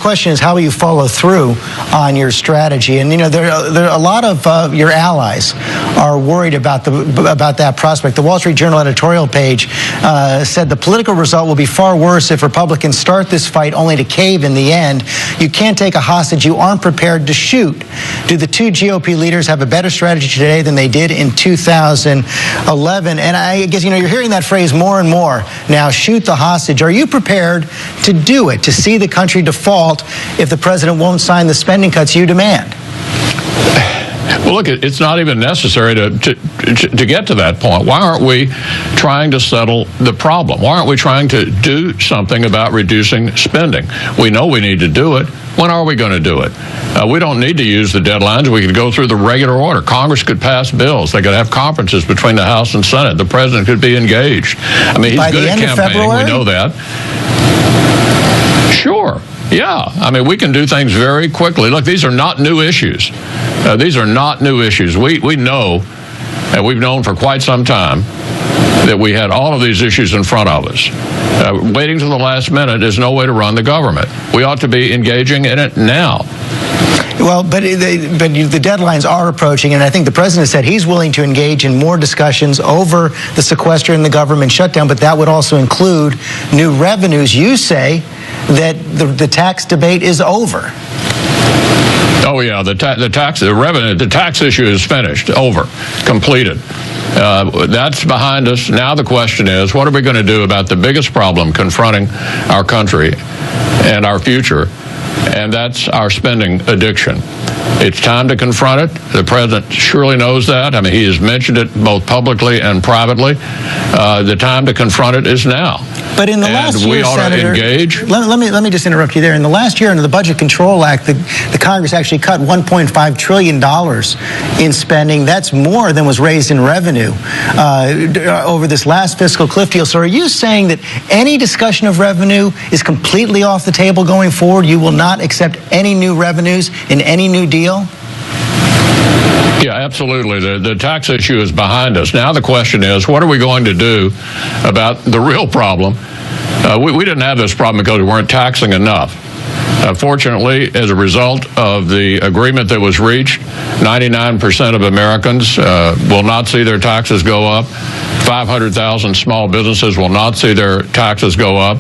question is, how will you follow through on your strategy? And, there are a lot of your allies are worried about that prospect. The Wall Street Journal editorial page said the political result will be far worse if Republicans start this fight only to cave in the end. You can't take a hostage you aren't prepared to shoot. Do the two GOP leaders have a better strategy today than they did in 2011? And I guess, you're hearing that phrase more and more now, shoot the hostage. Are you prepared to do it, to see the country default if the president won't sign the spending cuts you demand? Well, look, it's not even necessary to get to that point. Why aren't we trying to settle the problem? Why aren't we trying to do something about reducing spending? We know we need to do it. When are we going to do it? We don't need to use the deadlines. We could go through the regular order. Congress could pass bills. They could have conferences between the House and Senate. The president could be engaged. I mean, he's good at campaigning. We know that. Sure. Yeah. I mean, we can do things very quickly. Look, these are not new issues. These are not new issues. We know, and we've known for quite some time, that we had all of these issues in front of us. Waiting to the last minute is no way to run the government. We ought to be engaging in it now. Well, but the deadlines are approaching, and I think the president said he's willing to engage in more discussions over the sequester and the government shutdown, but that would also include new revenues. You say that the tax debate is over. Oh yeah, the tax issue is finished, over, completed. That's behind us. Now the question is, what are we going to do about the biggest problem confronting our country and our future? And that's our spending addiction. It's time to confront it. The president surely knows that. I mean, he has mentioned it both publicly and privately. The time to confront it is now. But in the last year, we ought Senator, to engage. Let me just interrupt you there. In the last year, under the Budget Control Act, the Congress actually cut $1.5 trillion in spending. That's more than was raised in revenue over this last fiscal cliff deal. So are you saying that any discussion of revenue is completely off the table going forward? You will not accept any new revenues in any new deal? Yeah, absolutely. The tax issue is behind us. Now the question is, what are we going to do about the real problem? We didn't have this problem because we weren't taxing enough. Fortunately, as a result of the agreement that was reached, 99% of Americans will not see their taxes go up. 500,000 small businesses will not see their taxes go up.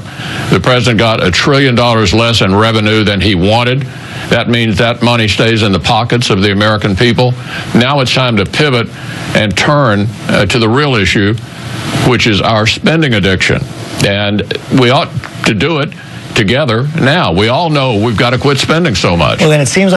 The president got $1 trillion less in revenue than he wanted. That means that money stays in the pockets of the American people. Now it's time to pivot and turn to the real issue, which is our spending addiction. And we ought to do it together now. We all know we've got to quit spending so much. Well, then it seems